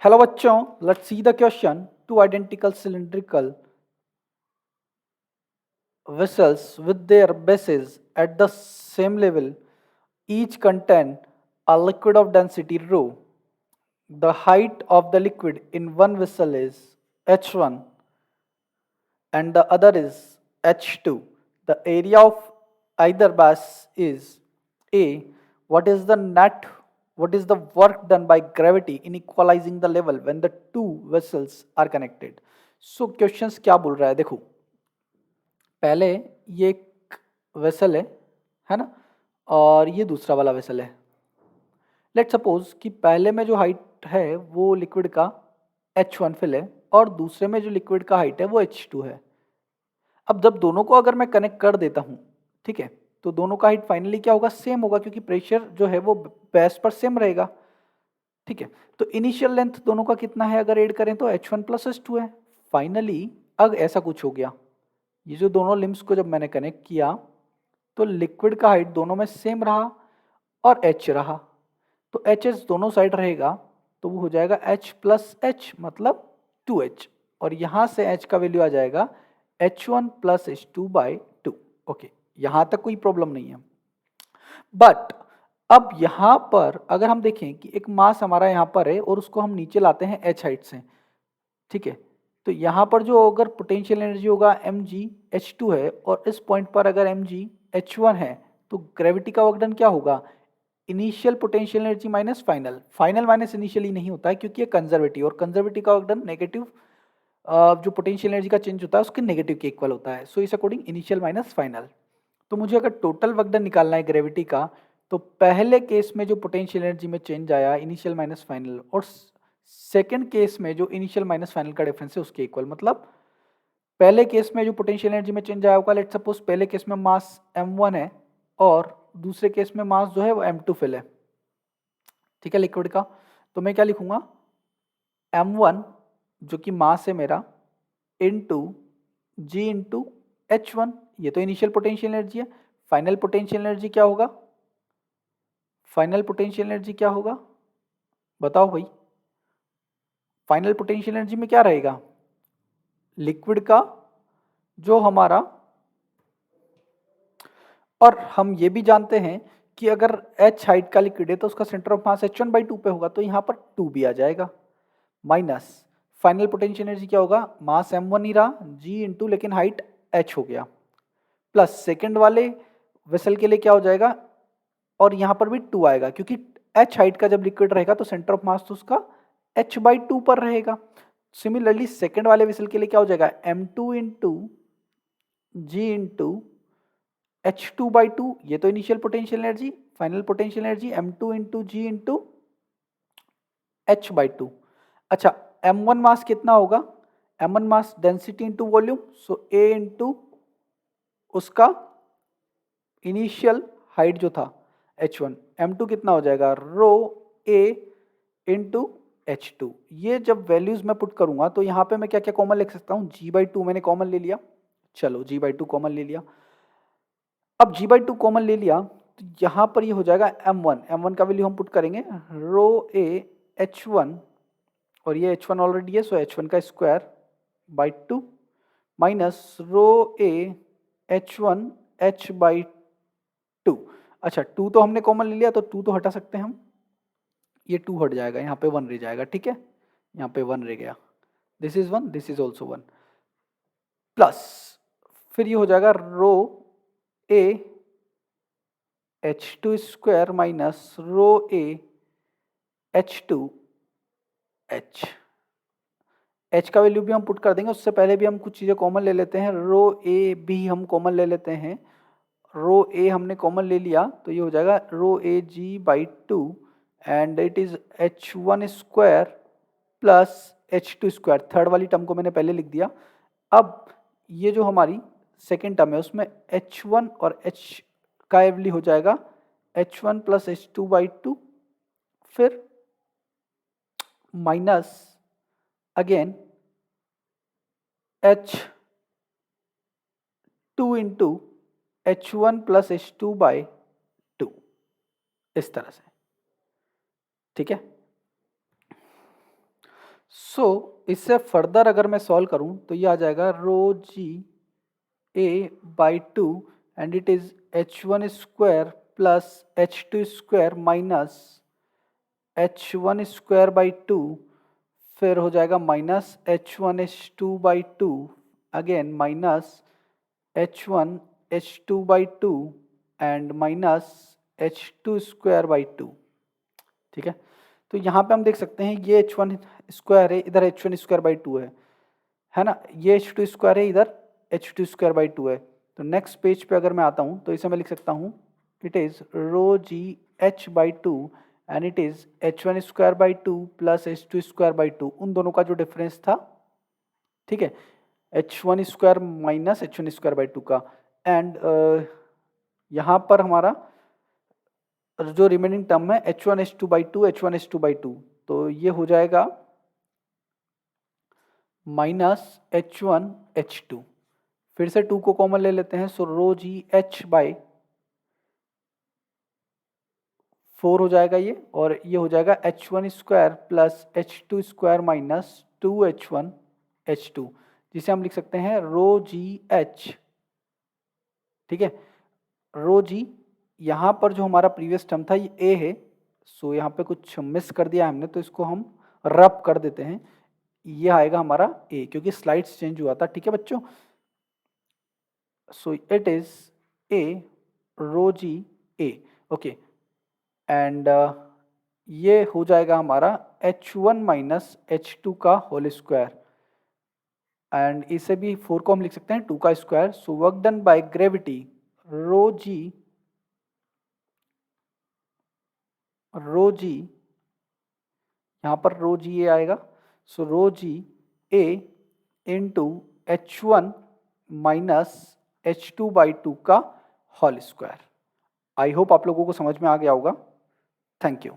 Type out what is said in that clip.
Hello बच्चों, let's see the question. Two identical cylindrical vessels with their bases at the same level each contain a liquid of density rho. The height of the liquid in one vessel is h1 and the other is h2. The area of either base is A. What is the work done by gravity in equalizing the level when the two vessels are connected? So questions क्या बोल रहा है देखो. पहले ये एक vessel है ना, और ये दूसरा वाला वेसल है. लेट सपोज कि पहले में जो हाइट है वो लिक्विड का h1 फिल है और दूसरे में जो लिक्विड का हाइट है वो h2 है. अब जब दोनों को अगर मैं कनेक्ट कर देता हूँ, ठीक है, तो दोनों का हाइट फाइनली क्या होगा, सेम होगा, क्योंकि प्रेशर जो है वो बेस पर सेम रहेगा. ठीक है, तो इनिशियल लेंथ दोनों का कितना है, अगर ऐड करें तो h1 प्लस h2 है. फाइनली अब ऐसा कुछ हो गया, ये जो दोनों लिम्स को जब मैंने कनेक्ट किया तो लिक्विड का हाइट दोनों में सेम रहा और h रहा, तो एच एच दोनों साइड रहेगा, तो वो हो जाएगा h प्लस एच मतलब 2h, और यहाँ से h का वैल्यू आ जाएगा h1 plus h2 by 2. Okay, यहाँ तक कोई प्रॉब्लम नहीं है. बट अब यहाँ पर अगर हम देखें कि एक मास हमारा यहाँ पर है और उसको हम नीचे लाते हैं h हाइट से, ठीक है, तो यहाँ पर जो अगर पोटेंशियल एनर्जी होगा mg h2 है और इस पॉइंट पर अगर mg h1 है, तो ग्रेविटी का वर्कडन क्या होगा, initial potential energy minus final. Final minus initially नहीं होता है क्योंकि ये कंजर्वेटिव, और कंजर्वेटिव का वर्कडन नेगेटिव जो पोटेंशियल एनर्जी का चेंज होता है उसके नेगेटिव के इक्वल होता है. सो इस अकॉर्डिंग इनिशियल माइनस फाइनल. तो मुझे अगर टोटल वर्कडन निकालना है ग्रेविटी का, तो पहले केस में जो पोटेंशियल एनर्जी में चेंज आया इनिशियल माइनस फाइनल, और सेकेंड केस में जो इनिशियल माइनस फाइनल का डिफरेंस है उसके इक्वल. मतलब पहले केस में जो पोटेंशियल एनर्जी में चेंज आया होगा, लेट सपोज पहले केस में मास m1 है और दूसरे केस में मास जो है वो m2 फिल है, ठीक है, लिक्विड का. तो मैं क्या लिखूंगा, m1 जो कि मास है मेरा इनटू g इंटू h1, ये तो इनिशियल पोटेंशियल एनर्जी है. फाइनल पोटेंशियल एनर्जी क्या होगा, फाइनल पोटेंशियल एनर्जी क्या होगा बताओ भाई. फाइनल पोटेंशियल एनर्जी में क्या रहेगा, लिक्विड का जो हमारा, और हम ये भी जानते हैं कि अगर h हाइट का लिक्विड है तो उसका सेंटर ऑफ मास h1/2 पे होगा, तो यहाँ पर 2 भी आ जाएगा, माइनस फाइनल पोटेंशियल एनर्जी क्या होगा, मास m1 ही रहा g इंटू लेकिन हाइट h हो गया, प्लस सेकेंड वाले वेसल के लिए क्या हो जाएगा, और यहाँ पर भी 2 आएगा क्योंकि h हाइट का जब लिक्विड रहेगा तो सेंटर ऑफ मास तो उसका h/2 पर रहेगा. सिमिलरली सेकेंड वाले वेसल के लिए क्या हो जाएगा, m2 into g into h2/2, ये तो initial potential energy. Final potential energy m2 into g into h/2. अच्छा, m1 मास कितना होगा, m1 mass density into volume, so a into उसका इनिशियल हाइट जो था h1, m2 कितना हो जाएगा रो a इंटू h2. ये जब वैल्यूज मैं पुट करूंगा तो यहाँ पे मैं क्या क्या कॉमन लिख सकता हूँ, g/2 मैंने कॉमन ले लिया, चलो g/2 कॉमन ले लिया. अब g/2 कॉमन ले लिया तो यहाँ पर ये हो जाएगा m1 का वैल्यू हम पुट करेंगे रो a h1, और ये h1 ऑलरेडी है, सो h1 का square by 2 minus rho a h1 h/2. अच्छा, 2 तो हमने कॉमन ले लिया तो 2 तो हटा सकते हैं हम, ये 2 हट जाएगा, यहाँ पे 1 रह जाएगा, ठीक है, यहाँ पे 1 रह गया, this is 1, this is also 1, plus फिर ये हो जाएगा रो a h2 square minus rho a h2 h का वैल्यू भी हम पुट कर देंगे. उससे पहले भी हम कुछ चीज़ें कॉमन ले लेते हैं, रो a भी हम कॉमन ले लेते हैं. रो a हमने कॉमन ले लिया तो ये हो जाएगा रो a g/2 and it is h1 square plus h2 square. Third वाली टर्म को मैंने पहले लिख दिया. अब ये जो हमारी सेकेंड टर्म है उसमें h1 और h का वैल्यू हो जाएगा h1 प्लस h2/2, फिर minus again h2 into h1 plus h2/2, इस तरह से, ठीक है. सो इससे फर्दर अगर मैं सॉल्व करूं तो ये आ जाएगा rho ji a by two and it is h one square plus H two square minus H one square by two, फिर हो जाएगा minus H one H two by two, again minus H one H two by two and minus H two square by two. ठीक है, तो यहाँ पे हम देख सकते हैं ये एच वन स्क्वायर है, इधर H one square by to है ना, ये एच टू स्क्वायर है, इधर H two square by to है। तो नेक्स्ट पेज पे अगर मैं आता हूँ तो इसे मैं लिख सकता हूँ it is rho G H by two and it is H one square by two plus H two square by two, उन दोनों का जो डिफरेंस था, ठीक है, H one square minus H one square by two का। And यहाँ पर हमारा जो रिमेनिंग टर्म है H one H two by two, H one H two by two, तो ये हो जाएगा minus H one H two, फिर से टू को कॉमन ले लेते हैं, सो rho G H by four हो जाएगा ये, और ये हो जाएगा H one square plus H two square minus two H one H two, जिसे हम लिख सकते हैं रो जी एच। ठीक है, रो जी, यहाँ पर जो हमारा प्रीवियस टर्म था ये ए है, सो यहाँ पे कुछ मिस कर दिया हमने, तो इसको हम रब कर देते हैं, ये आएगा हमारा ए, क्योंकि स्लाइड्स चेंज हुआ था। ठीक है बच्चों, so it is a rho ji A, okay, and ये हो जाएगा हमारा H one minus H two का होल स्क्वायर, एंड इसे भी फोर को हम लिख सकते हैं टू का square. So work done by gravity rho g, यहाँ पर रो जी ए आएगा, so rho ji a into h one minus H two by two का होल स्क्वायर। आई होप आप लोगों को समझ में आ गया होगा। Thank you.